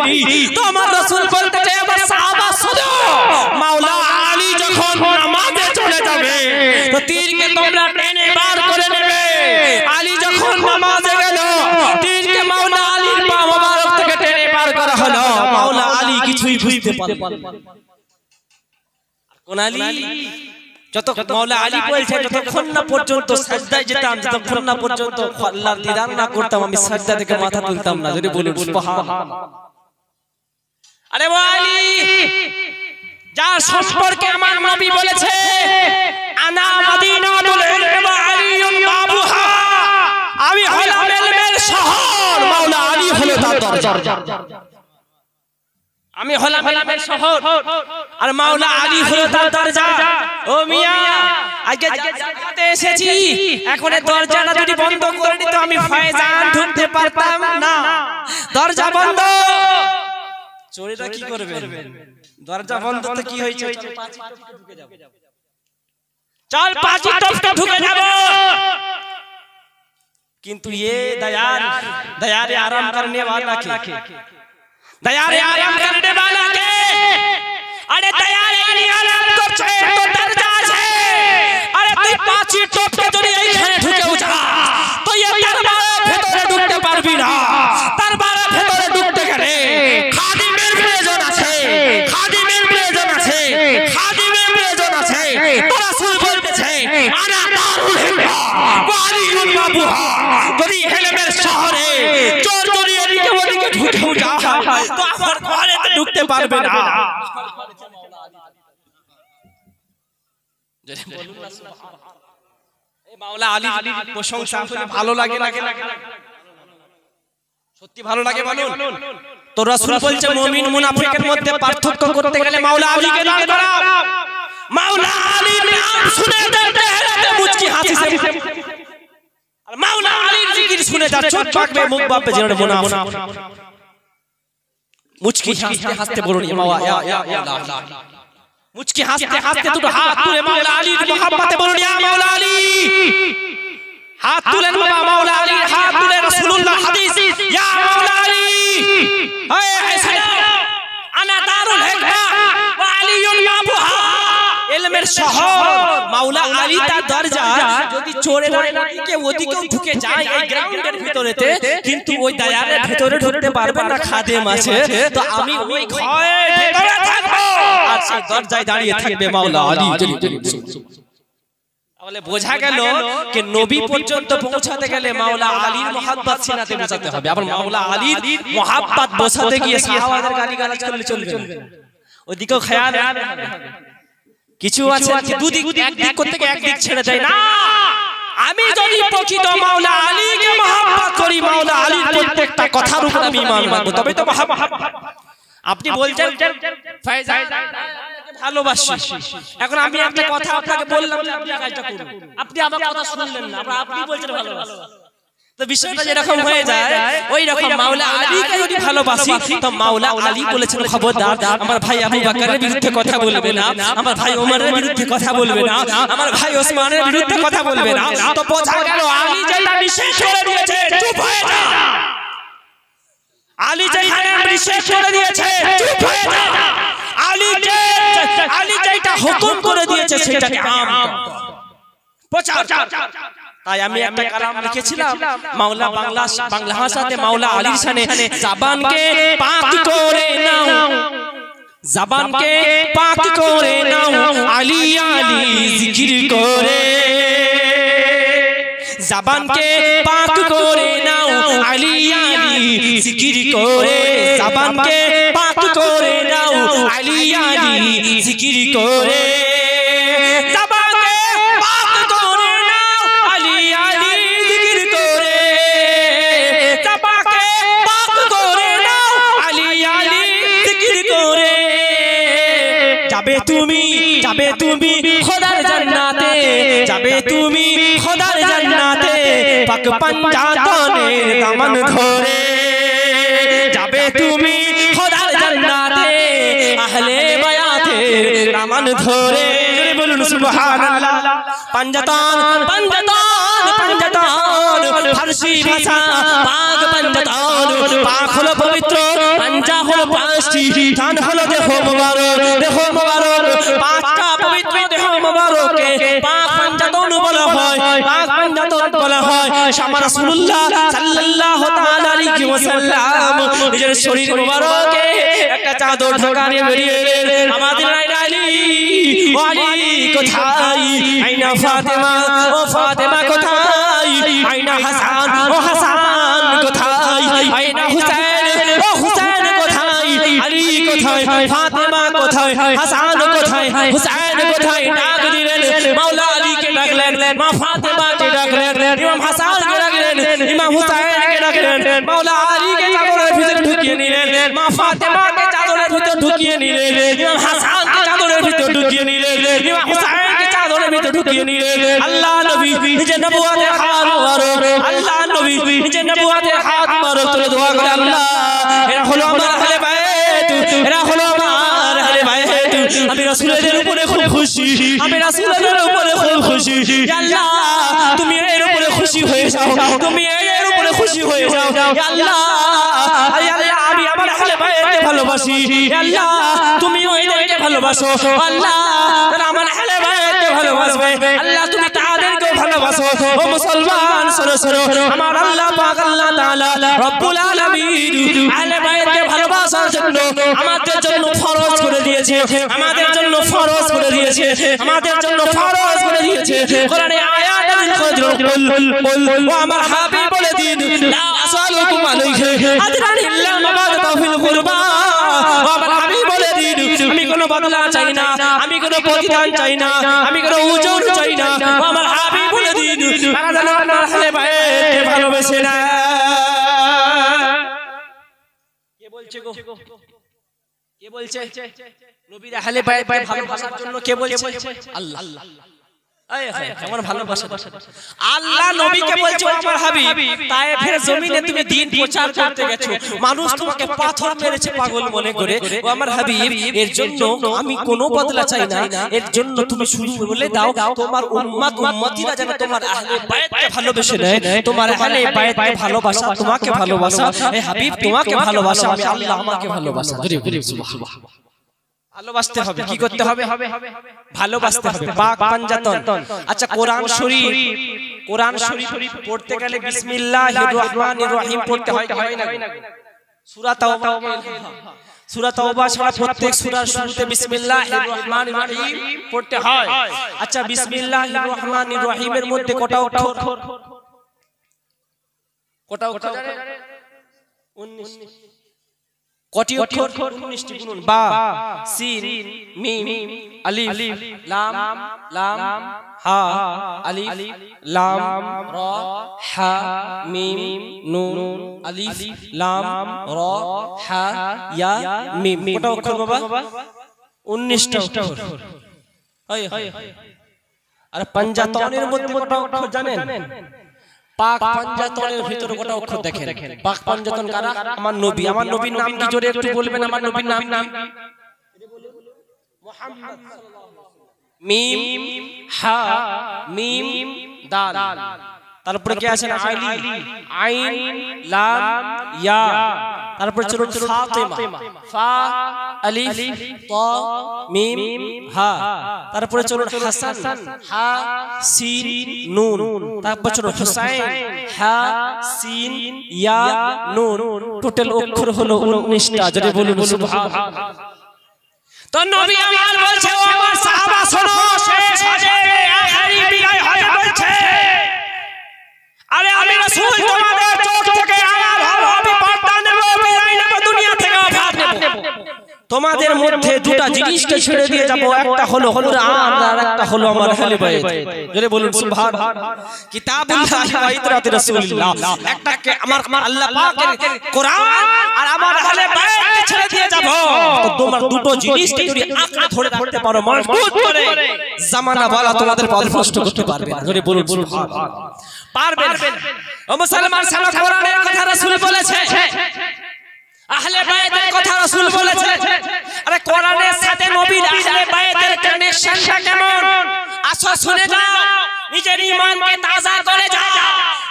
দেখিনি। তো আমার রাসূল বলতে চাই আমার সাহাবা শুনো, মাওলা আলী যখন নামাজে চলে যাবে তো তীরকে তোমরা টেনে বার করে নেবে। আলী যখন নামাজে গেল তীরকে মাওলা আলীর পা মোবারক থেকে টেনে বার করা হলো। মাওলা আলী কিছুই বুঝতে পারলেন না। কোন আলী? যত মাওলা আলী বলছে যতক্ষণ না পর্যন্ত সাজদায় যেতাম, যতক্ষণ না পর্যন্ত আল্লাহর দিদার না করতাম আমি সাজদা থেকে মাথা তুলতাম না। যদি বলুন সুবহানাল্লাহ। আরে ও আলী যার সম্পর্কে আমার নবী বলেছে আনা মদিনাতুল ইলম ওয়া আলিয়ুন বাবুহা, আমি হলাম ইলমের শহর, মাওলা আলী হলো তার দরজা। আমি হলাম ইলমের শহর আর মাওলা আলী হলো তার দরজা। ও মিয়া আজকে জায়গাতে এসেছি, এখন এই দরজাটা যদি বন্ধ করে দিত আমি ফয়জান ঢুকতে পারতাম না। দরজা বন্ধ, চোরেরা কি করবে? দরজা বন্ধ তো কি হয়েছে? চল পাঁচি টপকে ঢুকে যাব। কিন্তু ये दयारे आराम करने वाला के दयारे आराम करने वाला के अरे दयारे नहीं आराम করছে তো দরজা আছে। আরে তুই পাঁচি টপকে যদি এইখানে ঢুকে উঠা তো ये দরবারের ভিতরে ঢুকতে পারবি না। দরবারের ভিতরে ঢুকতে গেলে খাদিমের প্রয়োজন আছে, খাদিমের প্রয়োজন আছে, খাদিমের প্রয়োজন আছে। রাসূল বলতেছে আনা দারুল হিলম ওয়া আলিয়ুন বাবুহা, যদি ইলমের শহরে চোর যদি এদিকে ওদিকে ঢুকে যায় তো আমার ঘরেতে ঢুকতে পারবে না। এই মাওলা আলীর প্রশংসা আসলে ভালো লাগে না? সত্যি ভালো লাগে বলুন তো? রাসূল বলছে মুমিন মুনাফিকের মধ্যে পার্থক্য করতে গেলে মাওলা আলীকে দাঁড় করাও। মাওলা আলীর নাম শুনে দেহরাতে মুচকি হাসিছে, আর মাওলা আলীর জিকির শুনে তার চোখ পাকবে, মুখ বাপবে যেন মুনাফিক। মুচকি হাসতে হাসতে বলুন ইয়া মাওলা, ইয়া আল্লাহ। মুচকি হাসতে হাসতে দুটো হাত তুলে মাওলা আলীর মোহাব্বতে বলুন ইয়া মাওলা আলী। হাত তুলেন বাবা, মাওলা আলীর হাত তুলে রাসূলুল্লাহ হাদিস ইয়া মাওলা আলী। এই সালাম আনা দারুল হিকমা ওয়া আলিয়ুন বাবুহা, ইলমের শহর মাওলা আলী তার দরজা। যদি চোরেরা এদিকে ওদিকে ঢুকে যায় এই গ্রাউন্ডের ভিতরেতে, কিন্তু ওই দায়ারের ভিতরে ঢুকতে পারবে না, খাদেম আছে। তো আমি ওই ঘরের ভিতরে থাকব আর সেই দরজায় দাঁড়িয়ে থাকবে মাওলা আলী। তাহলে বোঝা গেল যে নবী পর্যন্ত পৌঁছাতে গেলে মাওলা আলীর মোহাব্বত সিনাতে বোঝাতে হবে। আবার মাওলা আলীর মোহাব্বত বোঝাতে গিয়ে সাহাবাদের গালিগালাজ করলে চলবে না, ওদিকেও খেয়াল রাখতে হবে। কিছু আছে দুদিক, একদিক করতে গিয়ে একদিক ছেড়ে যায় না। আমি যদি প্রকৃত মাওলা আলীকে মোহাব্বত করি, মাওলা আলীর প্রত্যেকটা কথার উপর আমি ঈমান রাখবো, তবে তো মোহাব্বত। আপনি বলছেন ফয়জান ভালোবাসি, এখন আমি একটা কথা আপনাকে বললাম যে আপনি কাজটা করুন, আপনি আমার কথা শুনলেন না, আপনি বলছেন ভালোবাসি। তো বিষয়টা যেরকম হয়ে যায় ওই রকম মাওলা আলীকে যদি ভালোবাসি তো মাওলা আলী বলেছেন খবরদার আমার ভাই আবু বকরের বিরুদ্ধে কথা বলবে না, আমার ভাই ওমরের বিরুদ্ধে কথা বলবে না, আমার ভাই ওসমানের বিরুদ্ধে কথা বলবে না। তো বোঝা গেল আলী যেটা নিষেধ করে দিয়েছে চুপ হয়ে যা। আলী যেটা নিষেধ করে দিয়েছে চুপ হয়ে যা। আলী যেটা হুকুম করে দিয়েছে সেটাকে আম প্রচার। তাই আমি একটা কালাম লিখেছিলাম মাওলা বাংলা ভাষাতে মাওলা আলীর শানে জবানকে পাক করে নাও, জবানকে পাক করে নাও, আলী আলী জিকির করে। জবানকে পাক করে নাও, আলী আলী জিকির করে। জবানকে পাক করে নাও, আলী আলী জিকির করে। যাবে তুমি খোদার জান্নাতে, যাবে তুমি খোদার জান্নাতে, পাক পঞ্জাতনের দামন ধরে। যাবে তুমি খোদার জান্নাতে, আহলে বায়াতের দামন ধরে। বলুন সুবহানাল্লাহ। পঞ্জাতন পঞ্জাতন পাঞ্জাতন ফারসি ভাষা পাক পাঞ্জাতন পাক হলো পবিত্র পাঞ্জা হলো পাঁচটি থান হলো দেহ মোবারক পাঁচটা পবিত্র দেহ মোবারককে পাক পাঞ্জাতন বলা হয় পাক পাঞ্জাতন বলা হয় শামা রাসূলুল্লাহ সাল্লাল্লাহু তাআলা আলাইহি ওয়াসাল্লাম নিজের শরীর মোবারকে একটা চাদর ঢাকা নিয়ে বেরিয়ে এলেন আমাদের আলী ও আলী কোথায় আইনা ফাতেমা ও ফাতেমা কোথায় আইনা হাসান ও হাসান কোথায় আইনা হুসাইন ও হুসাইন কোথায় আলী কোথায় ফাতেমা কোথায় হাসান কোথায় হুসাইন কোথায় ডাক দিলেন মাওলা আলীকে ডাকলেন মা ফাতেমাকে ডাকলেন ইমাম হাসানকে ডাকলেন ইমাম হুসাইনকে ডাকলেন মাওলা আলীকে চাদরের ভিতরে ঢুকিয়ে নিলেন মা ফাতেমাকে চাদরের ভিতরে ঢুকিয়ে নিলেন ইমাম হাসানকে চাদরের ভিতরে ঢুকিয়ে নিলেন ইমাম হুসাইনকে চাদরের ভিতরে ঢুকিয়ে নিলেন আল্লাহ নবী নিজে নবুয়তের হাত মুবারক আল্লাহ নবী নিজে নবুয়তের হাত মুবারক তুলে দোয়া করে আল্লাহ এরা হলো আমার আহলে বাইত এরা হলো আমার আহলে বাইত আমি রাসূলের উপরে খুব খুশি আমি রাসূলের উপরে খুব খুশি ইয়া আল্লাহ তুমি এর উপরে খুশি হয়ে যাও তুমি এর উপরে খুশি হয়ে যাও ইয়া আল্লাহ আল্লাহ আমি আমার আহলে বাইতকে ভালোবাসি ইয়া আল্লাহ তুমিও এদেরকে ভালোবাসো আল্লাহ তারা আমার আহলে বাইতকে ভালোবাসবে আল্লাহ তুমি তাদেরকে ভালোবাসো ও মুসলমান শোনো শোনো আমার আল্লাহ পাক আল্লাহ তাআলা রব্বুল আলামিন আহলে বাইতকে ভালোবাসার জন্য আমাদের জন্য ফরজ করে দিয়েছে আমাদের জন্য ফরজ করে দিয়েছে আমাদের জন্য ফরজ করে দিয়েছে কোরআনে আয়াত নাযিল করেছে ও আমার হাবিব বলে দিন লা আসআলুকুম আলাইহি আজরান ইল্লা মাবাদাতু ফিল কুরবা ও আমার হাবিব বলে দিন আমি কোনো বদলা চাই না আমি কোনো প্রতিদান চাই না আমি কোনো উজর চাই না ও আমার হাবিব বলে দিন তারা যেন আমার আহলে বাইতকে ভালোবাসে না কে বলছে গো কে বলছে নবীর আহলে বাইতকে ভালোবাসার জন্য কে বলছে আল্লাহ কেমন ভালোবাসা আল্লাহ নবীকে বলছে আমার হাবিব তায়েফের জমিনে তুমি দ্বীন প্রচার করতে গেছো মানুষ তোমাকে পাথর মেরেছে পাগল মনে করে ও আমার হাবিব এর জন্য আমি কোনো বদলা চাই না এর জন্য তুমি শুরু বলে দাও তোমার উম্মতিরা যেন তোমার আহলে বাইতকে ভালোবেসে নেয় তোমার আহলে বাইতকে ভালোবাসা তোমাকে ভালোবাসা হে হাবিব তোমাকে ভালোবাসা আমি আল্লাহ আমাকে ভালোবাসা জোরে বলি সুবহানাল্লাহ ভালোবাসতে হবে কি করতে হবে ভালোবাসতে হবে পাক পাঞ্জাতন আচ্ছা কোরআন শরীফ পড়তে গেলে বিসমিল্লাহির রহমানির রহিম পড়তে হয় কি হয় না সূরা তাওবা ছাড়া প্রত্যেক সূরার শুরুতে বিসমিল্লাহির রহমানির রহিম পড়তে হয় আচ্ছা বিসমিল্লাহির রহমানির রহিমের মধ্যে কটা অক্ষর জানেন 19 কটি অক্ষর 19টি গুণন বা সিন মিম আলিফ লাম হা আলিফ লাম রা হা মিম নুন আলিফ লাম রা হা ইয়া মিম কত অক্ষর বাবা 19টা অক্ষর আর পাঞ্জাতনের মধ্যে কত অক্ষর জানেন পাক পাঞ্জাতনের ভিতরে কত অক্ষর দেখেন পাক পাঞ্জাতন কারা আমার নবীর নাম কি জোরে একটু বলবেন আমার নবীর নাম কি মুহাম্মদ মিম হা মিম দাল তারপরে কি আছে আলী আইন লাম ইয়া তারপরে চলুন ফাতেমা ফা আলিফ তা মিম হা তারপরে চলুন হাসান হা সিন নুন তারপরে চলুন হুসাইন হা সিন ইয়া নুন টোটাল অক্ষর হলো 19টা যদি বলুন সুবহানাল্লাহ তো নবী আমার বলছে ও আমার সাহাবা শোনো শেষ হবে আখেরি বিদায় হয়ে বলছে আরে আমি রাসূল তোমাদের চোখ থেকে আড়াল হব আমি পর্দা নেব বিদায় নেব দুনিয়া থেকে আঘাত নেব তোমাদের মধ্যে দুটো জিনিসকে ছেড়ে দিয়ে যাব একটা হলো কোরআন আর একটা হলো আমার আহলে বাইত জোরে বলুন সুবহানাল্লাহ কিতাবুল্লাহ ওয়া ইতরাত রাসূলুল্লাহ একটাকে আমার আল্লাহ পাকের কোরআন আর আমার আহলে বাইতকে ছেড়ে দিয়ে যাব তো তোমার দুটো জিনিসকে যদি আঁকড়ে ধরে রাখতে পারো মজবুত করে জামানা वाला তোমাদের পথ ভ্রষ্ট করতে পারবে না জোরে বলুন সুবহানাল্লাহ পারবেন ও মুসলমান সারা কোরআনের কথা রাসূল বলেছে আহলে বাইতের কথা রাসূল বলেছে আরে কোরআনের সাথে নবীর আহলে বাইতের কানেকশনটা কেমন আসো শুনে যাও নিজের ঈমানকে তাজা করে যা,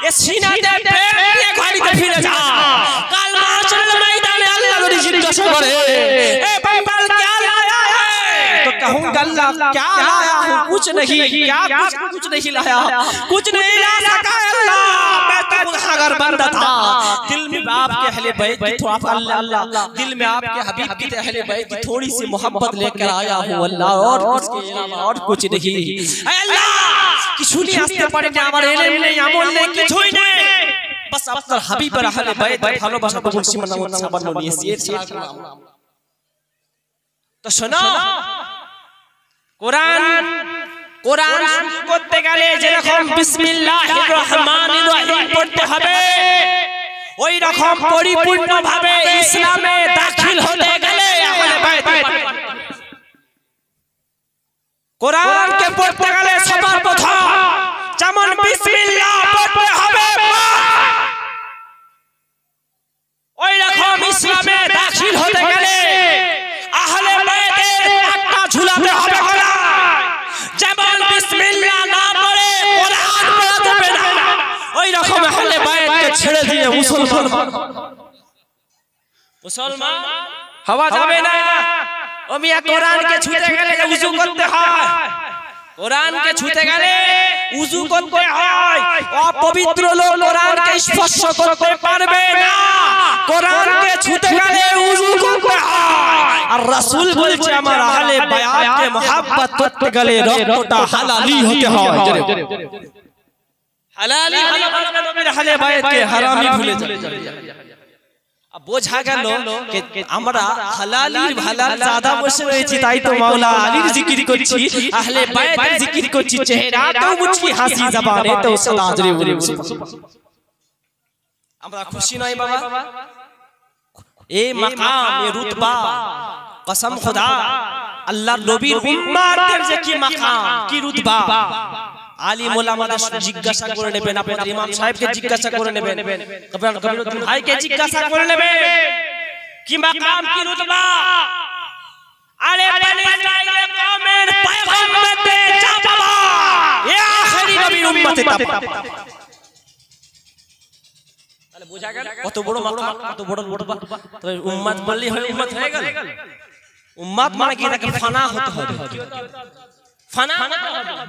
এ সিনাতে প্রেম নিয়ে ঘরেতে ফিরে যা। কাল মাহশরের ময়দানে আল্লাহ যদি জিজ্ঞাসা করে এ বান্দা क्या लाया है, तो कहूंगा अल्लाह क्या लाया हूं, कुछ नहीं, क्या कुछ नहीं लाया, कुछ नहीं ला सका अल्लाह, मैं तो गुनहगार बंदा था। दिल में आपके अहले बैत की थोड़ा अल्लाह, दिल में आपके हबीब की अहले बैत की थोड़ी सी मोहब्बत लेकर आया हूं अल्लाह, और उसके अलावा और कुछ नहीं। ऐ अल्लाह কিছু নিয়ে আসতে পারে না, আমার ইলম নেই, আমল নেই, কিছুই নেই, বাস আপনার হাবিবের আহলে বাইত ভালোবাসা কবুল সীমানা মত সামান্য নিয়েছি। এর ছাড়া তো শোনো, কোরআন শুরু করতে গেলে যেরকম বিসমিল্লাহির রহমানির রহিম পড়তে হবে, ওই রকম পরিপূর্ণভাবে ইসলামে দাখিল হতে গেলে আহলে বাইত কোরআনকে পড়তে গেলে সবার প্রথম যেমন বিসমিল্লাহ পড়তে হবে, ওই রকম ইসলামে দাখিল হতে গেলে আহলে বাইতের একটা ঝুলাতে হবে গলায়। যেমন বিসমিল্লাহ না পড়ে কোরআন পড়া যাবে না, ওই রকম আহলে বাইতকে ছেড়ে দিয়ে মুসলমান হওয়া যাবে না। ও মিয়া, কোরআনকে ছুঁতে গেলে উযু করতে হয়, কোরআনকে ছুঁতে গেলে উযু করতে হয়। অপবিত্র লোক কোরআনকে স্পর্শ করতে পারবে না, কোরআনকে ছুঁতে গেলে উযু করতে হয়। আর রাসূল বলছে আমার আহলে বায়াতকে মহব্বত করতে গেলে রক্তটা হালালি হতে হয়। হালালি ভালোবাসা নবীর আহলে বায়াতকে হারামি ভুলে যায়। বোঝা গেল আমরা হালালির হালাল জাদা বসে রয়েছি, তাই তো মাওলা আলীর জিকির করছি, আহলে বাইতের জিকির করছি, চেহারা তো মুচকি হাসি, জবানে তো সদা আজরে বলি আমরা খুশি নই বাবা। এই মাকাম, এই রুতবা, কসম খোদা আল্লাহর নবীর উম্মতের যে কি মাকাম, কি রুতবা, আলিম ওলামাদের জিজ্ঞাসা করে নেবেন, আপনাদের ইমাম সাহেবকে জিজ্ঞাসা করে নেবেন, কবিরউদ্দিন ভাইকে জিজ্ঞাসা করে নেবেন কি মাকাম, কি রুতবা। আরে বনি ইসরাইলের কওমের পয়গম্বরতে যা বাবা, এ আখেরি নবীর উম্মতে তা। তাহলে বোঝা গেল কত বড় মাকাম, কত বড় রুতবা। তবে উম্মত বললেই হয়, উম্মত হয়ে গেল। উম্মত মানে কি, তাকে ফানা হতে হবে, ফানা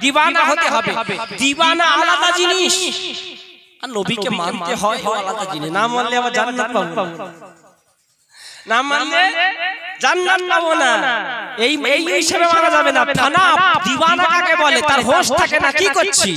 দিওয়ানা হতে হবে। দিওয়ানা আলাদা জিনিস, আর নবীকে মানতে হয় আলাদা জিনিস। না মানলে আবার জান্নাত পাবো না, না মানলে জান্নাত পাবো না, এই হিসেবে মানা যাবে না। ফানা দিওয়ানা কাকে বলে, তার হোশ থাকে না, কি করছি,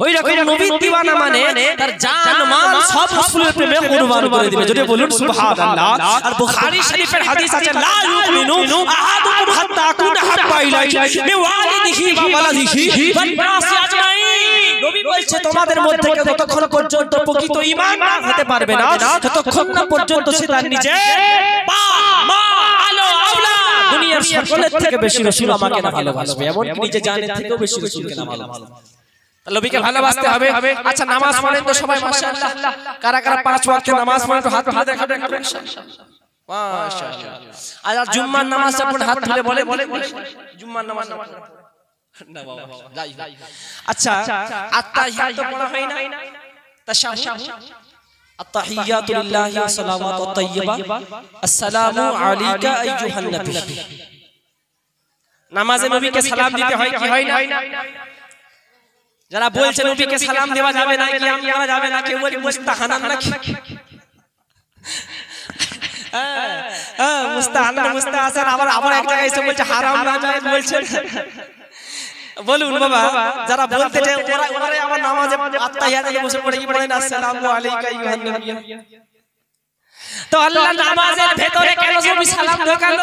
ওই রকম নবীর দিওয়ানা মানে তার জান মাল সব রাসূলের প্রেমে কুরবান করে দিবে। যদি বলুন সুবহানাল্লাহ। আর বুখারী শরীফের হাদিস আছে, লা ইউমিনু আহাদুকুম হাত্তা আকুনা হাব্বা ইলাইহি মিন ওয়ালিদিহি ওয়া ওয়ালাদিহি ওয়ান নাসি আজমাইন। নবী বলছে তোমাদের মধ্যে কেউ ততক্ষণ পর্যন্ত প্রকৃত ঈমানদার হতে পারবে না যতক্ষণ না পর্যন্ত সে তার নিজে মা আলো আওলা দুনিয়ার সকলের থেকে বেশি রাসূল আমাকে না ভালোবাসবে, এমনকি নিজে জানের থেকেও বেশি রাসূলকে না ভালোবাসবে। নবীকে ভালোবাসতে হবে। আচ্ছা, নামাজ পড়েন তো সবাই মাশাআল্লাহ। কারা কারা 5 ওয়াক্ত নামাজ পড়েন তো হাত তুলে দেখাবেন ইনশাআল্লাহ। মাশাআল্লাহ। আর জুম্মার নামাজটা পড়ে হাত তুলে বলে জুম্মার নামাজ না বাবা যাই। আচ্ছা, আত্তাহিয়াতু পড়া হয় না, তাশাহুদ, আত্তাহিয়াতু লিল্লাহি ওয়া সালাওয়াতু তাইয়্যিবা, আসসালামু আলাইকা আইয়ুহান নবী। নামাজে নবীকে সালাম দিতে হয় কি হয় না? যারা বলছে নবীকে সালাম দেওয়া যাবে না, কিয়াম করা যাবে না, কেউ বলে মুস্তাহানান নাকি, মুস্তাহানান মুস্তাহাসান, আবার এক জায়গায় এসে বলছে হারাম না জায়েজ বলছে। বলুন বাবা, যারা বলতে চায় ওরা আমার নামাজে আত্তাহিয়াতে বসে পড়ে কি বলেন আসসালামু আলাইকা আইয়ুহান নবী। তো আল্লাহ নামাজের ভেতরে কেন নবী সালাম ঢোকালো?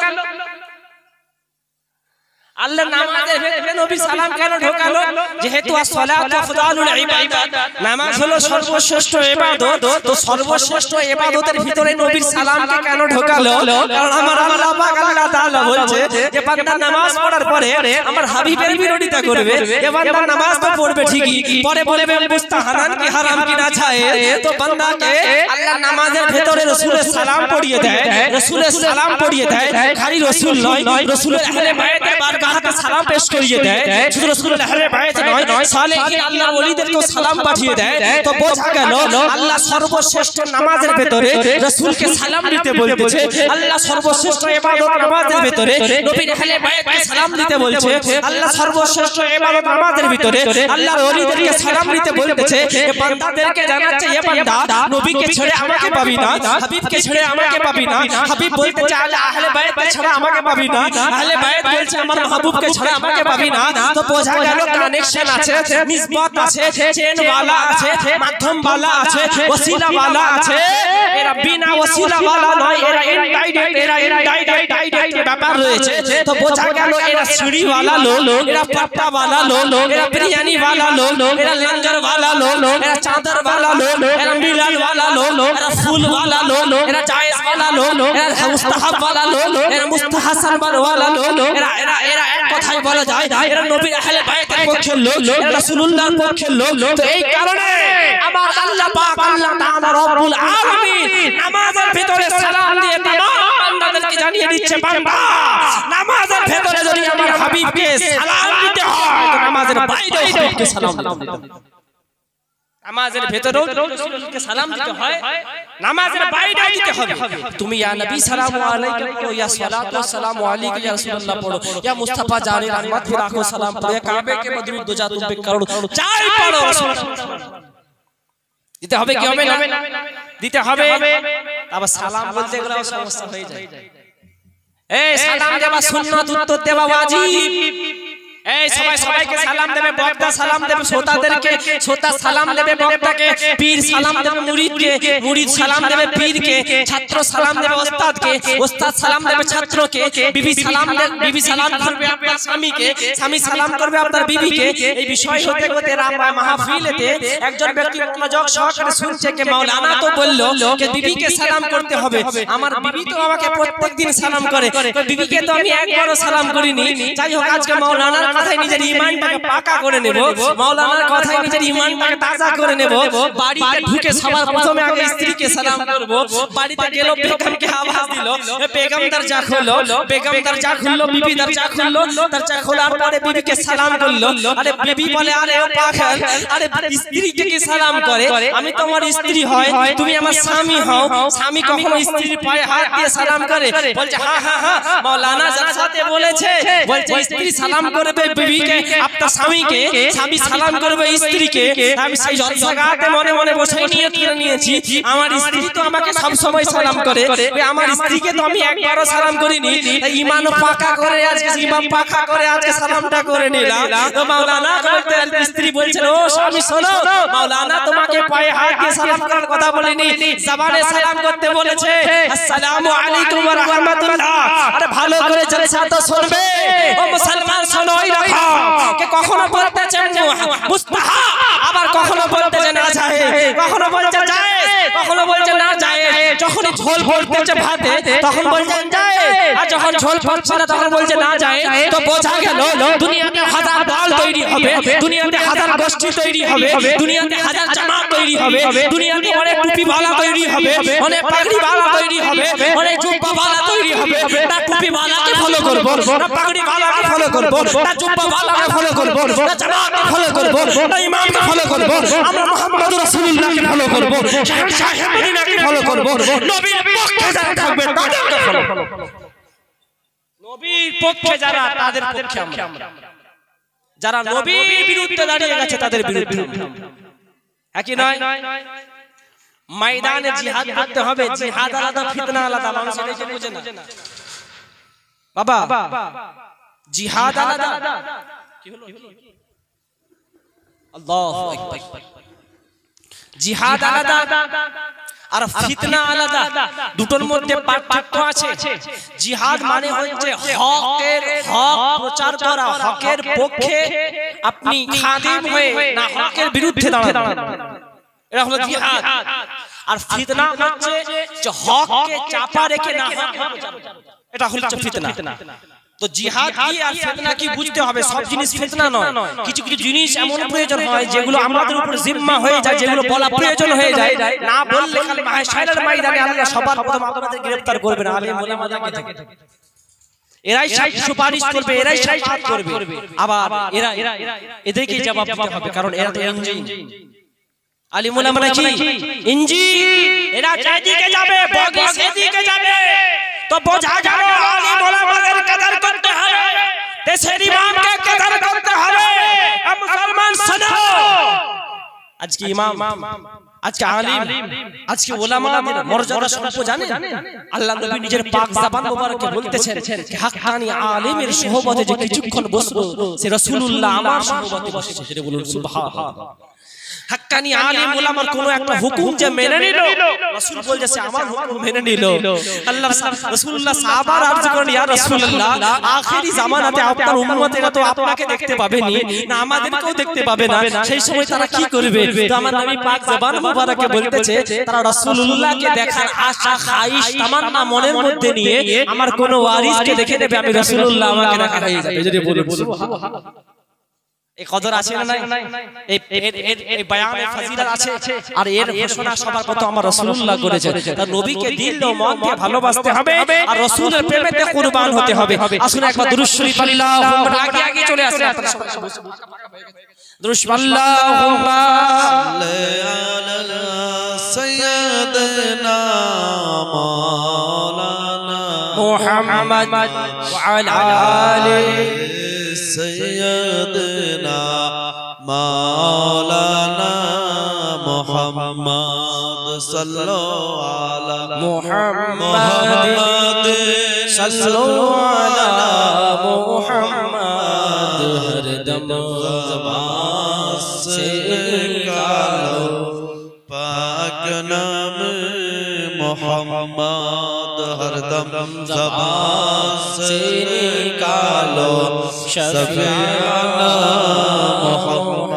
আল্লাহ নামাজের ভেতরে নবী সালাম কেন ঢোকালো? যেহেতু as-সালাতু আফদালুল ইবাদাত, নামাজ হলো সর্বশ্রেষ্ঠ ইবাদত, তো সর্বশ্রেষ্ঠ ইবাদতের ভিতরে নবীর সালামকে কেন ঢোকালো? কারণ আমার আল্লাহ পাক আল্লাহ তাআলা বলছে যে বান্দা নামাজ পড়ার পরে আমার হাবিবের বিরোধিতা করবে, এ বান্দা নামাজ তো পড়বে ঠিকই, পরে বলবে মুস্তাহানান কি হারাম কি না চায়, তো বান্দাকে আল্লাহ নামাজের ভেতরে রাসূলের সালাম পড়িয়ে দেয়, রাসূলের সালাম পড়িয়ে দেয়। খালি রাসূল নয়, রাসূলের আহলে বাইতে বারগাহতে সালাম পেশ করিয়ে দেয়, শুধু রাসূলের আহলে বায়াত নয় সালেহীন আল্লাহর ওলিদেরকেও সালাম পাঠিয়ে দেয়, তো বোঝা গেল আল্লাহ সর্বশ্রেষ্ঠ নামাজের ভিতরে রাসূলকে সালাম দিতে বলতেছে, আল্লাহ সর্বশ্রেষ্ঠ ইবাদত নামাজের ভিতরে নবীর আহলে বায়াতকে সালাম দিতে বলছে, আল্লাহ সর্বশ্রেষ্ঠ ইবাদত নামাজের ভিতরে আল্লাহর ওলিদেরকে সালাম দিতে বলতেছে। এ বান্দাদেরকে জানাচ্ছে, এ বান্দা নবীকে ছেড়ে আমাকে পাবি না, হাবিবকে ছেড়ে আমাকে পাবি না। হাবিব বলতেছে আহলে বায়াতকে ছাড়া আমাকে পাবি না, আহলে বায়াত বলছে আমার মাহবুবকে ছাড়া আমাকে পাবি না। তো বোঝা গেল কানেকশন আছে, নিসবত আছে, চেন ওয়ালা আছে, মাধ্যম ওয়ালা আছে, ওসিলা ওয়ালা আছে। এরা বিনা ওসিলা ওয়ালা নয়, এরা ইনডাইরেক্ট ব্যাপার রয়েছে। তো বোঝা গেল এরা সিঁড়ি ওয়ালা লোক, এরা পাট্টা ওয়ালা লোক, এরা বিরিয়ানি ওয়ালা লোক, এরা লঙ্গর ওয়ালা লোক, এরা চাদর ওয়ালা লোক, এরা মিলাদ ওয়ালা লোক, এরা ফুল ওয়ালা লোক, এরা জায়েজ ওয়ালা লোক, এরা মুস্তাহাব ওয়ালা লোক, এরা মুস্তাহাসান ওয়ালা লোক। এরা এক কথাই বলা যায় এরা নবীর আহলে বায়াতের পক্ষের লোক, এরা রাসূলুল্লাহর পক্ষের লোক। তো এই কারণে আমার আল্লাহ পাক আল্লাহ তাআলা রব্বুল আলামিন নামাজের ভিতরে সালাম দিয়ে तमाम বান্দাদেরকে জানিয়ে দিচ্ছে, বান্দা নামাজের ভিতরে যদি আমার হাবিবকে সালাম দিতে হয় তো নামাজের বাইরেও হাবিবকে সালাম দিতে হবে। নামাজের ভিতরেও রাসূলকে সালাম দিতে হয়, নামাজের বাইরেও দিতে হবে। তুমি ইয়া নবী সালামু আলাইকা পড়ো, ইয়া সালাতু সালামু আলাইকা ইয়া রাসূলুল্লাহ পড়ো, ইয়া মুস্তাফা জানে রহমত ফির রাখো সালাম পড়ো, ইয়া কাবে কে মদরুদ দুজা তুম পে করো, চাই পড়ো দিতে হবে। কি হবে না দিতে হবে। আবার সালাম বলতে গেলে সমস্যা হয়ে যায়। এই সালাম দেওয়া সুন্নাত, উত্তর দেওয়া ওয়াজিব। এই সবাইকে সালাম দেবে, বক্তা সালাম দেবে শ্রোতাদেরকে, শ্রোতা সালাম দেবে বক্তাকে, পীর সালাম দেবে মুরিদকে, মুরিদ সালাম দেবে পীরকে, ছাত্র সালাম দেবে ওস্তাদকে, ওস্তাদ সালাম দেবে ছাত্রকে, বিবি সালাম করবে আপনার স্বামীকে, স্বামী সালাম করবে আপনার বিবিকে। এই বিষয় হতে হতে মাহফিলেতে একজন ব্যক্তি মনোযোগ সহকারে শুনছে যে মাওলানা তো বললো যে বিবিকে সালাম করতে হবে, আমার বিবি তো আমাকে প্রত্যেকদিন সালাম করে, বিবিকে তো আমি একবারও সালাম করিনি। যাই হোক আজকে মাওলানার কথায় নিজের ঈমানটাকে পাকা করে নেব, মাওলানার কথায় নিজের ঈমানটাকে তাজা করে নেব। বাড়িতে ঢুকে সবার প্রথমে আগে স্ত্রীকে সালাম করব। বাড়িতে গেল, বেগমকে আওয়াজ দিল, বেগম দরজা খুললো, বেগম দরজা খুললো, বিবি দরজা খুললো, দরজা খোলার পরে বিবিকে সালাম করলো। আরে বিবি বলে আরে ও পাগল, আরে স্ত্রীকে কি সালাম করে? আমি তোমার স্ত্রী হয়, তুমি আমার স্বামী হও, স্বামী কখনো স্ত্রীর পায়ে হাত দিয়ে সালাম করে? বলছে হ্যাঁ হ্যাঁ হ্যাঁ মাওলানা জলসাতে বলেছে, বলছে স্ত্রী সালাম করবে বিবিকে, আপনার স্বামীকে, স্বামী সালাম করবে স্ত্রীকে। আমি সেই জলসাগাতে মনে মনে বসে নিয়েছি, আমার স্ত্রী তো আমাকে সব সময় সালাম করে, আমার স্ত্রীকে তো আমি একবারও সালাম করিনি। ঈমান পাকা করে আজকে, ঈমান পাকা করে আজকে সালামটা করে নিলাম। তো মাওলানা বলতে স্ত্রী বলছেন, ও স্বামী শোনো, মাওলানা তোমাকে পায়ে হাত দিয়ে সালাম করার কথা বলেনি, জবানে সালাম করতে বলেছে, আসসালামু আলাইকুম ওয়া রাহমাতুল্লাহ। আরে ভালো করে জলসা তো শুনবে ও মুসলমান, শোনোই রাখো কে কখনো বলতেছে মুস্তাহাব, আবার কখনো বলতেছে না যায়, কখনো বলছে যায়, কখনো বলছে না যায়। যখন ঝোল পড়তেছে ভাতে তখন বলছেন যায়, আর যখন ঝোল পড়ছে না তখন বলছে না যায়। তো বোঝা গেল দুনিয়াতে হাজার দল তৈরি হবে, দুনিয়াতে হাজার গোষ্ঠী তৈরি হবে, দুনিয়াতে হাজার জামাত তৈরি হবে, দুনিয়াতে অনেক টুপিওয়ালা তৈরি হবে, অনেক পাগড়িওয়ালা তৈরি হবে, অনেক জুব্বাওয়ালা তৈরি হবে। না টুপিওয়ালাকে ফলো করব, না পাগড়িওয়ালাকে ফলো করব, না জুব্বাওয়ালাকে ফলো করব, না জামাতকে ফলো করব, না ইমামকে ফলো করব, আমরা মুহাম্মদুর রাসূলুল্লাহকে ফলো করব, শাহে মদিনাকে ফলো করব। নবীর পক্ষে যারা থাকবে তাদেরকে ফলো করব, নবীর পক্ষে যারা তাদের পক্ষে আমরা, যারা নবীর বিরুদ্ধে দাঁড়িয়ে গেছে তাদের বিরুদ্ধে। একই নয়, ময়দানে জিহাদ করতে হবে, জিহাদ আলাদা ফিতনা আলাদা, মানুষ এটা বুঝে না বাবা। জিহাদ আলাদা, কি হলো আল্লাহু আকবার, জিহাদ আলাদা আর ফিতনা আলাদা, দুটোর মধ্যে পার্থক্য আছে। জিহাদ মানে হচ্ছে হকের হক প্রচার করা, হকের পক্ষে আপনি খাদিম হয়ে না হকের বিরুদ্ধে দাঁড়ানো, এটা হলো জিহাদ। আর ফিতনা হচ্ছে যে হককে চাপা রেখে না হককে প্রচার করা, এটা হচ্ছে ফিতনা। তো জিহাদ কি আর ফিতনা কি বুঝতে হবে, সব জিনিস ফিতনা নয়। কিছু কিছু জিনিস এমন প্রয়োজন হয় যেগুলো আমাদের উপর জিম্মা হয়ে যায়, যেগুলো বলা প্রয়োজন হয়ে যায়, না বললে কাল মাহশারের ময়দানে আল্লাহ সবার প্রথম আপনাদের গ্রেফতার করবেন, আলেম ওলামাদেরকে থেকে। এরাই সুপারিশ করবে, এরাই শাফাআত করবে। আবার এরা এদেরকে জবাব দিতে হবে, কারণ এরা তো ইঞ্জিন। আলিম উলামারা কি ইঞ্জিন, এরা যেদিকে যাবে বগি সেদিকে যাবে। তো বোঝা গেল আলিম উলামাদের কদর করতে হবে, দেশের ইমামকে কদর করতে হবে। মুসলমান শোনো, আজকে ইমাম, আজকে আলিম, আজকে উলামাদের মর্যাদা সম্পর্কে জানেন? আল্লাহ নবী নিজের পাক জবান মোবারকে বলতেছেন হাক্কানি আলিমের সোহবতে যে কিছুক্ষণ বসবো সে রাসূলুল্লাহ আমার সোহবতে বসেছে। সেটা বলুন সুবহানাল্লাহ। হাক্কানি আলিম উলামার কোন একটা হুকুম যে মেনে নিল, রাসূল বলছে আমার হুকুম মেনে নিল। আল্লাহ রাসূলুল্লাহ সাহাবারা আরজ করেন ইয়া রাসূলুল্লাহ, আখেরি জামানাতে আপনার উম্মতেরা তো আপনাকে দেখতে পাবে না, আমাদেরকেও দেখতে পাবে না, সেই সময় তারা কি করবে? তো আমার নবী পাক জবান মোবারকে বলতেছে তারা রাসূলুল্লাহকে দেখার আশা খাইশ তামান্না মনের মধ্যে নিয়ে আমার কোন ওয়ারিসকে দেখে নেবে, আমি রাসূলুল্লাহ আমাকে দেখা হয়ে যাবে। যদি বলুন সুবহানাল্লাহ। এই কদর আছে না নাই? এই বায়ানের ফজিলত আছে। আর এর ঘোষণা সবার প্রথম আমার রাসূলুল্লাহ করেছেন। তার নবীকে দিল ও মন দিয়ে ভালোবাসতে হবে আর রাসূলের প্রেমেতে কুরবান হতে হবে। আসুন একবার দুরূদ শরীফ আল্লাহুম্মা আগে চলে আসেন আপনারা সবাই। দুরূদ শরীফ আল্লাহুম্মা আলা সাইয়্যিদিনা মাওলানা মুহাম্মদ ওয়া আলা আলিহি सैयदना मौलाना मुहम्मद सल्लल्लाहु अला मुहम्मद सल्लल्लाहु अला मुहम्मद हरदम ज़बान से निकालो पाक नाम मुहम्मद हरदम ज़बान से निकालो शफीअना मुहम्मद।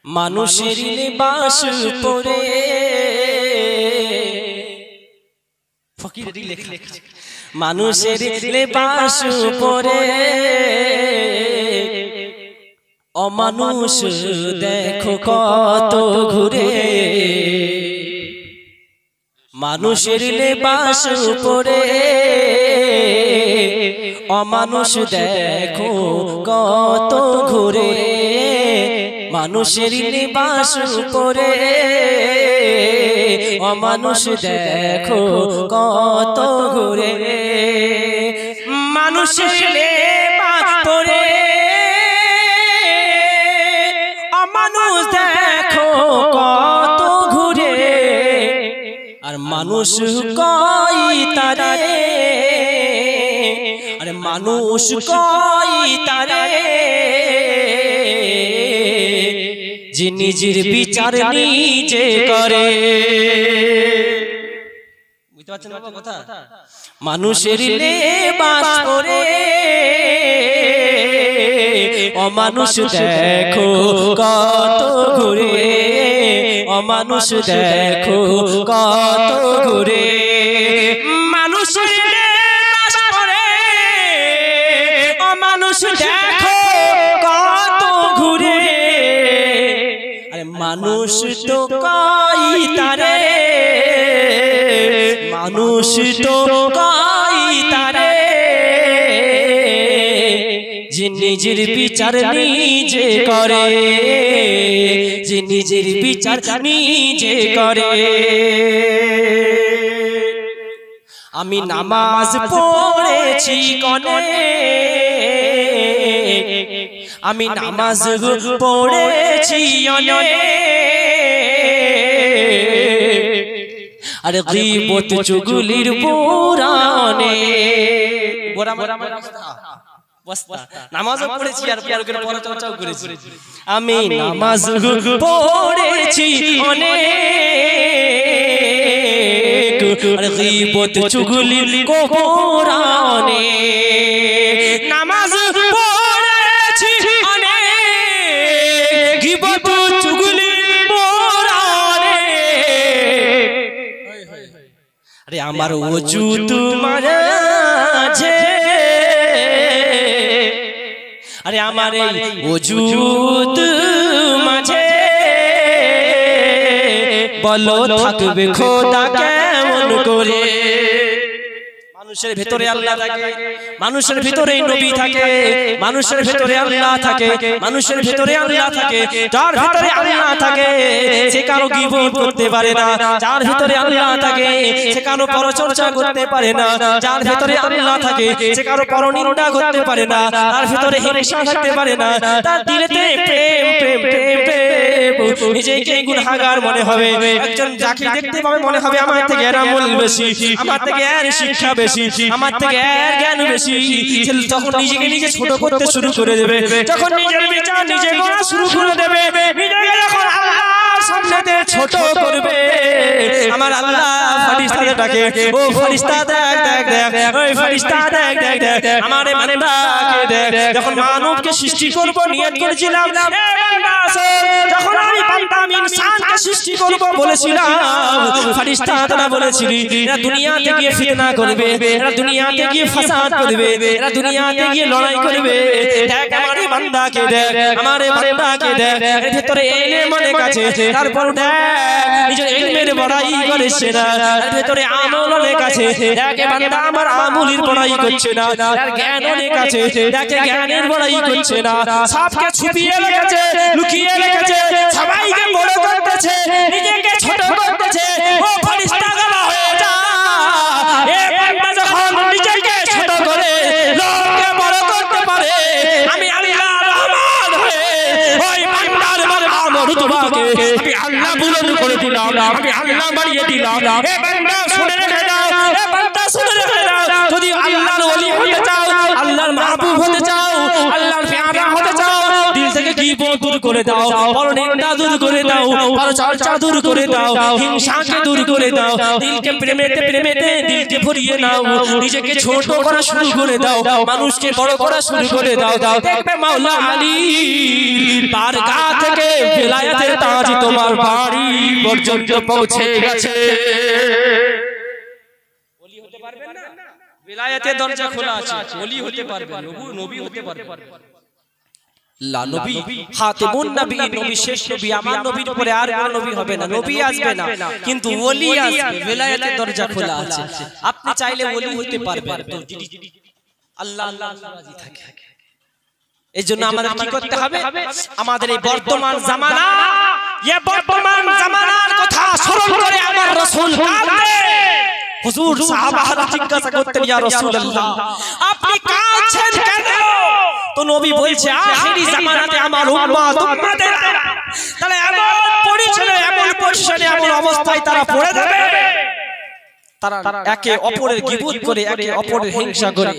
মানুষের লিবাস পরে ফকিরেরই লেখা, মানুষের লিবাস পরে অমানুষ দেখো কত ঘুরে, মানুষের লিবাস পরে অমানুষ দেখো কত ঘুরে, মানুষের লিবাস পরে অমানুষ দেখো কত ঘুরে, মানুষের লিবাস পরে অমানুষ দেখো কত ঘুরে, আর মানুষ কই তারে, আরে মানুষ কই তারে যে নিজের বিচার নিজে করে। বুঝতে পারছেন বাবা কথা? মানুষের লিবাস পরে অমানুষ দেখো কত ঘুরে, অমানুষ দেখো কত ঘুরে, মানুষের লিবাস পরে অমানুষ দেখো কত ঘুরে, আরে মানুষ তো কই তারে, মানুষ তো কই তারে যে নিজের বিচার নিজে করে, যে নিজের বিচার নিজে করে। আমি নামাজ পড়েছি কনে, আমি নামাজ পড়েছি অনেক, আরে গীবত চুগলির পুরানে নামাজও পড়েছি আর পরচর্চাও করেছি। আমি নামাজ পড়েছি অনেক, আরে গীবত চুগলির পুরানে, নামাজ পড়েছি অনেক, গীবত চুগলির পুরানে, আরে আমার ওযু তোমার আছে, আরে আমার এই ওজুদ মাঝে বলো থাকবে খোদা কেমন করে। মানুষের ভিতরে আল্লাহ থাকে, মানুষের ভিতরেই নবী থাকে, মানুষের ভিতরে আল্লাহ থাকে, মানুষের ভিতরে আল্লাহ থাকে। যার ভিতরে আল্লাহ থাকে সে কারো গীবত করতে পারে না, যার ভিতরে আল্লাহ থাকে সে কারো পরচর্চা করতে পারে না, যার ভিতরে আল্লাহ থাকে সে কারো পরনিন্দা করতে পারে না, তার ভিতরে হিংসা থাকতে পারে না, তার দিলেতে প্রেম প্রেম প্রেম প্রেম, নিজেকে গুনাহগার মনে হবে। একজন যাকে দেখতে পাবে মনে হবে আমার থেকে এর আমল বেশি, আমার থেকে এর শিক্ষা বেশি, আমার থেকে এর জ্ঞান বেশি। তখন নিজেকে নিজে ছোট করতে শুরু করে দেবে, যখন নিজের বিচার নিজে করা শুরু করে দেবে, নিজেকে যখন আল্লাহর সামনেতে ছোট করবে, আমার আল্লাহ ফেরেশতাদের ডাকে, ও ফেরেশতা দেখ দেখ দেখ, ওই ফেরেশতা দেখ দেখ দেখ, আমারে বান্দাকে দেখ। যখন মানবকে সৃষ্টি করব নিয়ত করেছিলাম, যখন আমি বান্দা ইনসানকে সৃষ্টি করব বলেছিলাম, ফেরেশতারা বলেছিলি এরা দুনিয়াতে গিয়ে ফিতনা করবে, এরা দুনিয়াতে গিয়ে ফাসাদ করবে, এরা দুনিয়াতে গিয়ে লড়াই করবে। দেখ আমারে বান্দাকে দেখ, আমারে বান্দাকে দেখ, এর ভিতরে ইলম অনেক আছে, তারপর দেখ নিজের ইলমের বড়াই করেছে না, এর ভিতরে আমল অনেক আছে। দেখ বান্দা আমার আমলের বড়াই করছে না, এর জ্ঞান অনেক আছে, দেখ জ্ঞানের বড়াই করছে না, সবকে ছুপিয়ে রেখেছে, লুকিয়ে রেখেছে, সবাইকে বড় করতেছে, নিজেকে ছোট করতেছে। ও ফেরেশতারা হয়ে যা, এ বান্দা যখন নিজেকে ছোট করে লোককে বড় করতে পারে, আমি আল্লাহ রহমান হয়ে ওই বান্দার মারহামত তোমাকে আমি আল্লাহ বুলন্দ করে দিলাম, আমি আল্লাহ বাড়িয়ে দিলাম। এ বান্দা শুনে রেখে দাও, এ বান্দা শুনে রেখে দাও, যদি আল্লাহর ওলি হতে চাও, আল্লাহর মাহবুব হতে চাও, আল্লাহর পেয়ারা হতে চাও, দিল থেকে গীবত দূর করে দাও, পরনিন্দা দূর করে দাও, পরচর্চা দূর করে দাও, হিংসাকে দূর করে দাও, দিলকে প্রেমেতে প্রেমেতে দিলকে ভরিয়ে নাও, নিজেকে ছোট করা শুরু করে দাও, মানুষকে বড় করা শুরু করে দাও। দেখবে মাওলা আলীর বারগাহ থেকে বেলায়েতের তাজ তোমার বাড়ি পর্যন্ত পৌঁছে গেছে। ওলি হতে পারবেন না, বেলায়েতের দরজা খোলা আছে, ওলি হতে পারবেন, নবী হতে পারবেন। লা নবী খাতিমুন নবী, নবী শেষ নবী, আমার নবীর পরে আর কোন নবী হবে না, নবী আসবে না, কিন্তু ওলি আসবে, বেলায়েতের দরজা খোলা আছে। আপনি চাইলে ওলি হতে পারবেন, তো আল্লাহ আল্লাহ রাজি থাকে। এইজন্য আমাদের কি করতে হবে, আমাদের এই বর্তমান জামানা, এই বর্তমান জামানার কথা স্মরণ করে আমার রাসূল কাঁদে। হুজুর সাহাবারা জিজ্ঞাসা করতেন, ইয়া রাসূলুল্লাহ আপনি কাঁদছেন কেন? তো নবী বলছে আখেরি জামানাতে আমার উম্মত উম্মতের তাহলে এমন পরিচয়ে এমন অবস্থায় তারা পড়ে যাবে, তারা একে অপরের গীবত করে, একে অপরের হিংসা করে,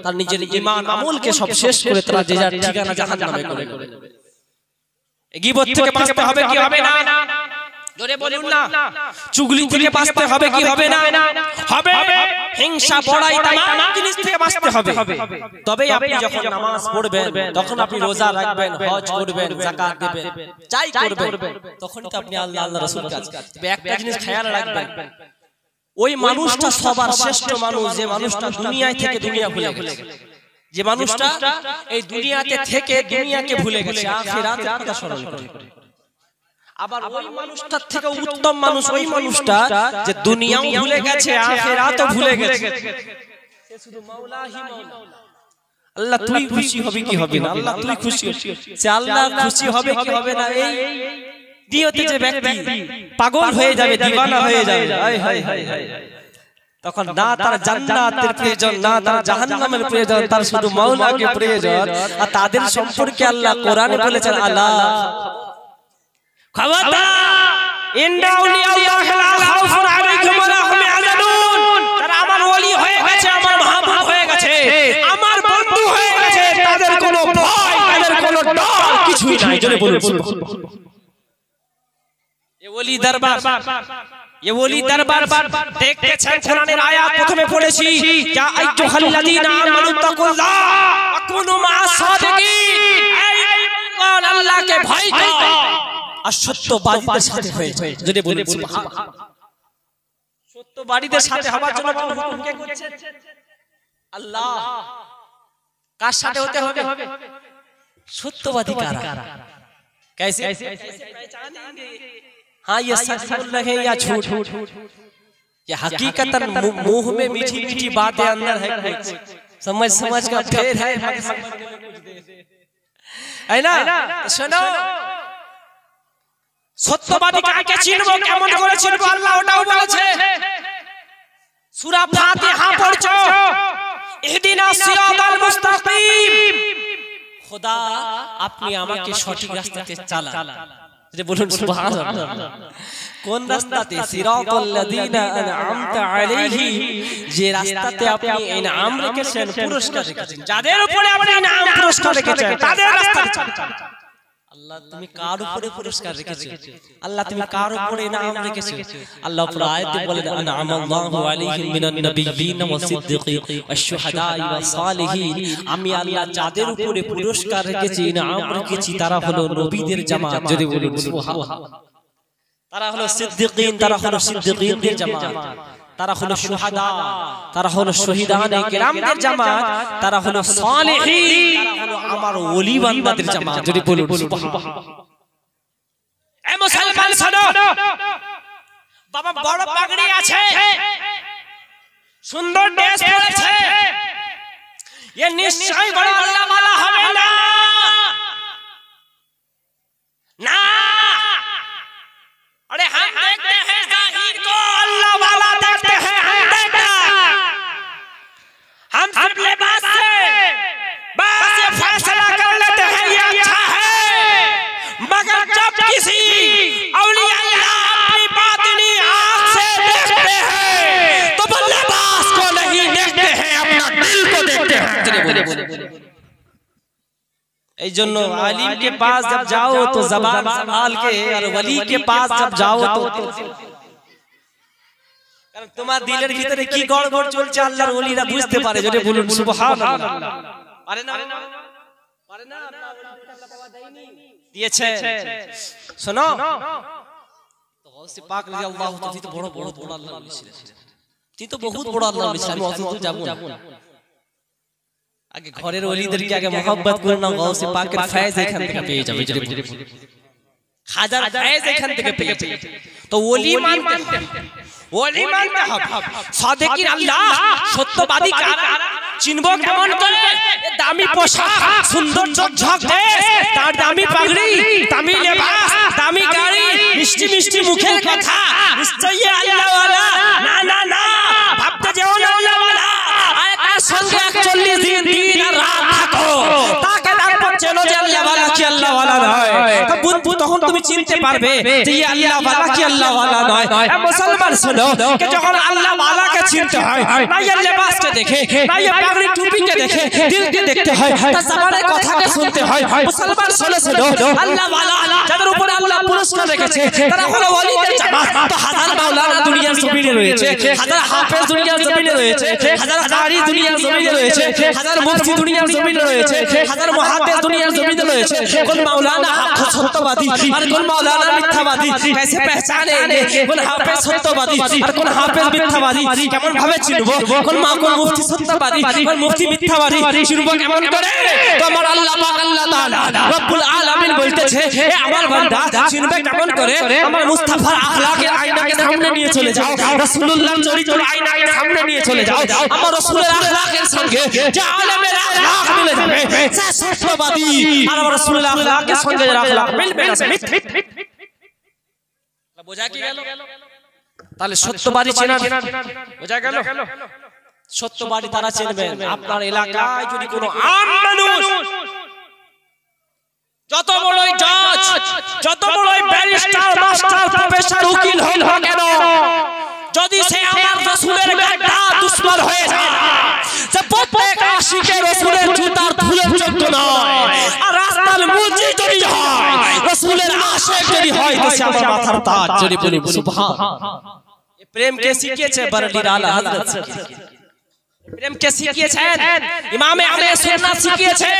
তার নিজের ঈমান আমলকে সব শেষ করে তারা যে যার ঠিকানা জাহান্নামে করে নেবে। এই গীবত থেকে বাঁচতে হবে কি হবে না? জোরে বলুন না। চুগলি থেকে বাঁচতে হবে কি হবে না? হবে। হিংসা বড়াই তামাম জিনিস থেকে বাঁচতে হবে। তবেই আপনি যখন নামাজ পড়বেন, তখন আপনি রোজা রাখবেন, হজ করবেন, যাকাত দিবেন, যাই করবেন, তখন তো আপনি আল্লাহ আল্লাহ রাসূল কাজ। তবে একটা জিনিস খেয়াল রাখবেন, ওই মানুষটা সবার শ্রেষ্ঠ মানুষ, যে মানুষটা দুনিয়ায় থেকে দুনিয়া ভুলে গেছে, যে মানুষটা এই দুনিয়াতে থেকে দুনিয়াকে ভুলে গেছে, আখিরাতের কথা স্মরণ করে। আবার ওই মানুষটার থেকে উত্তম মানুষ ওই মানুষটা যে দুনিয়াও ভুলে গেছে, আখিরাতও ভুলে গেছে, সে শুধু মাওলাহি মাওলা। আল্লাহ তুই খুশি হবে কি হবে না, আল্লাহ তুই খুশি, সে আল্লাহ খুশি হবে কি হবে না, এই দিয়তে যে ব্যক্তি পাগল হয়ে যাবে, দিওয়ানা হয়ে যাবে, হায় হায় হায় হায়, তখন না তার জান্নাতের প্রয়োজন, না তার জাহান্নামের প্রয়োজন, তার শুধু মাওলাকে প্রয়োজন। আর তাদের সম্পর্কে আল্লাহ কোরআনে বলেছেন, আল্লাহ খবরদার ইন্না আউলিয়াল্লাহি লা খাউফুন আলাইহিম ওয়া লা হুম ইয়াহজানুন, তারা আমার ওলি হয়ে গেছে, আমার মাহবুব হয়ে গেছে, আমার বন্ধু হয়ে গেছে, তাদের কোনো ভয়, তাদের কোনো ডর কিছুই নাই। জোরে বলুন সুবহানাল্লাহ। এ ওলি দরবার, ये वली दरबार देखतेছেন কোরআনের আয়াত প্রথমে পড়েছি, ইয়া আইয়ুহাল্লাযীনা আমানু তাকুল্লাহ ওয়া কুনু মা'আস সাদিকিন, এই আল্লাহকে ভয় করো আর সত্যবাদীদের সাথে হয়ে যাও। যদি বলেন সুবহানাল্লাহ, সত্যবাদীদের সাথে হওয়ার জন্য হুকুম কে করছেন? আল্লাহ। কার সাথে হতে হবে? সত্যবাদী কারা? कैसे पहचानेंगे? हाँ ये सच बोल रहे हैं या झूठ? ये हकीकतन मुंह में मीठी मीठी बातें अंदर है कुछ समझ समझ का फेर है ना। सुनो সত্যবাদী কাকে চিনবো কেমন করে চিনবো আল্লাহ ওটাও বলেছে সূরা ফাতিহা পড়ছো ইহদিনাস সিরাতাল মুস্তাকিম খোদা আপনি আমাকে সঠিক রাস্তাতে চালান যে বলুন সুবহানাল্লাহ কোন রাস্তাতে সিরাতাল লাযিনা আনআমতা আলাইহি যে রাস্তাতে আপনি ইনআম রেখেছেন পুরস্কার রেখেছেন যাদের উপরে আপনি ইনআম পুরস্কার রেখেছেন তাদের রাস্তাতে চালান। আল্লাহ তুমি কার উপরে পুরস্কার রেখেছো আল্লাহ তুমি কার উপরে ইনাম রেখেছো আল্লাহ পুরো আয়াতে বলেন আনআমাল্লাহু আলাইহিম মিনান নাবিয়্যিন ওয়াস সিদ্দিকিন ওয়াশ শুহাদাই ওয়াস সালিহিন আমি আল্লাহ যাদের উপরে পুরস্কার রেখেছি ইনাম রেখেছি তারা হলো নবীদের জামাত যদি বলুন সুবহানাল্লাহ তারা হলো সিদ্দিকিন তারা হলো সিদ্দিকিনদের জামাত তারা হলো শুহাদা তারা হলো শহীদানে কিরামদের জামাত তারা হলো সালেহিন তারা হলো আমার ওলি বান্দাদের জামাত যদি বলুন সুবহানাল্লাহ। এ মুসলমান শোনো বাবা বড় পাগড়ি আছে সুন্দর ড্রেস পরেছে ये নিশ্চয়ই বড় আল্লাহ ওয়ালা হবে না না अरे हम देखते हैं जाहिर को अल्लाह वाला देखते हैं हम सब लिबास से बस ये फैसला कर लेते हैं ये अच्छा है मगर जब किसी औलिया अल्लाह अपनी बातिनी आंख से देखते हैं तो वो लिबास को नहीं देखते हैं अपना दिल को देखते हैं এই জন্য আলিম के पास जब जाओ तो जबान संभाल के और वली के पास जब जाओ तो কারণ তোমার দিলের ভিতরে কি গড়গড় চলছে আল্লাহর ওলিরা বুঝতে পারে যদি বলুন সুবহানাল্লাহ পারে না পারে না আল্লাহ পাওয়া দেয়নি দিয়েছে শোনো তো গৌসে পাক রাদিয়াল্লাহু তাআলা তো বড় বড় বড় আল্লাহর ওলি ছিলেন তিনি তো বহুত বড় আল্লাহর ওলি ছিলেন আমি অত যাব না আগে ঘরের ওলিদেরকে আগে mohabbat করে নাও গাউসে পাকের ফয়েজ এখান থেকে পেয়ে যাবে হাজার ফয়েজ এখান থেকে পেয়ে যাবে তো ওলি মানতে হবে সাদিকিন আল্লাহ সত্যবাদী কারা চিনবো কেমন করে দামি পোশাক সুন্দর ঝকঝক দেশ তার দামি পাগড়ি দামি লেবাস দামি গাড়ি মিষ্টি মিষ্টি মুখের কথা নিশ্চয়ই আল্লাহ ওয়ালা না না না ভাবতে যেও না আল্লাহ ওয়ালা আরে তার সঙ্গে 41 দিন দিন আর রাত থাকো তাকে তারপর চেনো যে আল্লাহ ওয়ালা কি আল্লাহ ওয়ালা নয় তখন তুমি চিনতে পারবে যে এই আল্লাহ ওয়ালা কি আল্লাহ ওয়ালা নয় এ মুসলমান শোনো যে যখন আল্লাহ ওয়ালাকে চিনতে হয় না এই লেবাসকে দেখে না এই পাগড়ি টুপিকে দেখে দিলকে দেখতে হয় তার জবানের কথাকে শুনতে হয় মুসলমান শোনো আল্লাহ ওয়ালা যাদের উপরে আল্লাহ পুরস্কার রেখেছে তারা হলো ওলিদের জামাত তো হাজার মাওলানা দুনিয়ার জমিনে রয়েছে হাজার হাফেজ দুনিয়ার জমিনে রয়েছে হাজার কারি দুনিয়ার জমিনে রয়েছে হাজার মুফতি দুনিয়ার জমিনে রয়েছে হাজার মুহাদ্দিস দুনিয়ার জমিনে রয়েছে কোন মাওলানা হক সত্যবাদী আর কোন মাওলানা মিথ্যাবাদী कैसे पहचाने কোন হাফেজ সত্যবাদী আর কোন হাফেজ মিথ্যাবাদী কেমন ভাবে চিনবো কোন মুফতি সত্যবাদী কোন মুফতি মিথ্যাবাদী চিনবো কেমন করে তো আমার আল্লাহ পাক আল্লাহ তাআলা রব্বুল আলামিন বলতেছে এ আমার বান্দা চিনবে কেমন করে আমার মুস্তাফার আখলাকের আয়নাকে সামনে নিয়ে চলে যাও রাসূলুল্লাহর চরিত্রের আয়নাকে সামনে নিয়ে চলে যাও আমার রাসূলের আখলাকের সঙ্গে যে আলেমের আখলাক মিলে যাবে সে সত্যবাদী আর আমার রাসূলের আখলাকের সঙ্গে যার আখলাক মিলবে না বোঝা কি গেল তাহলে সত্যবাদী চেনা বোঝা গেল সত্যবাদী তারা চিনবেন আপনার এলাকায় যদি কোনো আম মানুষ যত বড়ই জজ যত বড়ই ব্যারিস্টার মাস্টার প্রফেসর উকিল হল কেন যদি সে আমার রাসূলের গাদ্দার দুশমন হয়ে যায় যে প্রত্যেক আশিকের রাসূলের জুতার ধুলোর যোগ্য নয় আর রাস্তার মুজি যদি হয় রাসূলের আশিক যদি হয় তো সে আমার মাথার তাজ যদি বলি সুবহানাল্লাহ এই প্রেম কে শিখিয়েছে বরদির আলা হযরত প্রেম কে শিখিয়েছেন ইমামে আহলে সুন্নাত শিখিয়েছে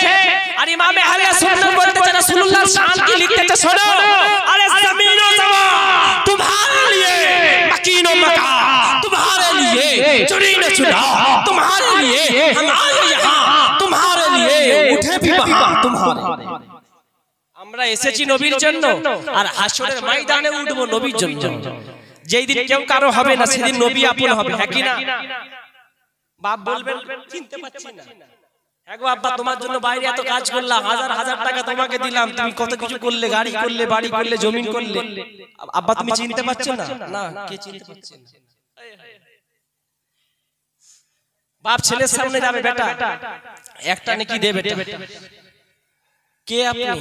আর ইমামে আহলে সুন্নাত বলতে রাসূলুল্লাহর শান কি লিখতে শোনো আরে জমিন ও জামা तुम्हारे लिए मकीन व मका तुम्हारे लिए चुनी न चुना तुम्हारे लिए हम आए यहाँ तुम्हारे लिए उठे भी वहां तुम्हारे আমরা এসেছি নবীর জন্য আর হাসরের ময়দানে উঠবো নবীর জন্য যেই দিন কেউ কারো হবে না সেদিন নবী আপন হবে, হ্যাঁ কি না? বাপ বলবেন চিনতে পারছি না, হ্যাঁ গো আব্বা তোমার জন্য বাইরে এত কাজ করলাম, হাজার হাজার টাকা তোমাকে দিলাম, তুমি কত কিছু করলে, গাড়ি করলে, বাড়ি করলে, জমিন করলে, আব্বা তুমি চিনতে পারছো না? না, কে চিনতে পারছে না? বাপ ছেলের সামনে যাবে, বেটা একটা নাকি দে বেটা, কে আপনি?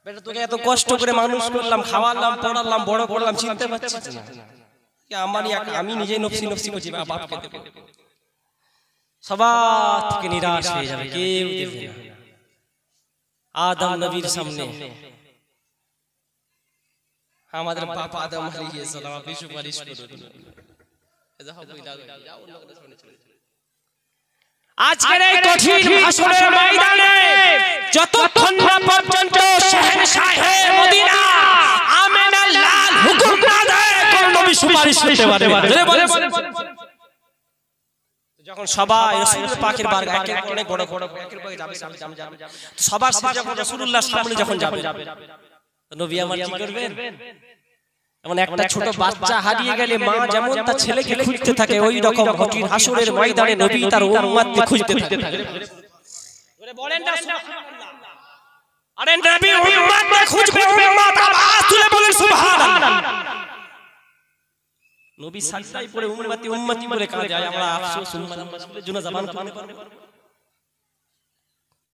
বেটা তোকে এত কষ্ট করে মানুষ করলাম, খাওয়ালাম, পড়ালাম, বড় করলাম, চিনতে পারছিস না? আমারই আমি নিজেই নফসি নফসি করছি, বাপকে দেব। সবার থেকে নিরাশ হয়ে যাবে, কেউ দেবে না। আদম নবীর সামনে আমাদের বাপ আদম আলাইহিস সালাম আপনি সুপারিশ করুন। আজকের এই কঠিন হাসরের ময়দানে যতক্ষণ না পর্যন্ত শাহেনশাহে মদিনা আমিনা লাল হুকুম না দেয় কোন নবী সুপারিশ করতে পারে? বলেন যখন সবাই রাসূল পাকের বারগাহে একের পর এক বড় বড় একের পর এক যাবে, সবার সাথে যখন রাসূলুল্লাহর সামনে যখন যাবে, নবী আমার কি করবেন? এমন একটা ছোট বাচ্চা হারিয়ে গেলে মা যেমন তার ছেলেকে খুঁজতে থাকে, ওই রকম কঠিন হাসরের ময়দানে নবী তার উম্মতকে খুঁজতে থাকে। বলেন না সুবহানাল্লাহ। আরে নবী উম্মতকে খুঁজবে, উম্মত আওয়াজ তুলে বলেন সুবহানাল্লাহ। নবী সাজদায় পড়ে উম্মতি উম্মতি বলে কাঁদে, আমরা আফসোস উম্মতের জন্য জবান খুলতে পারবো?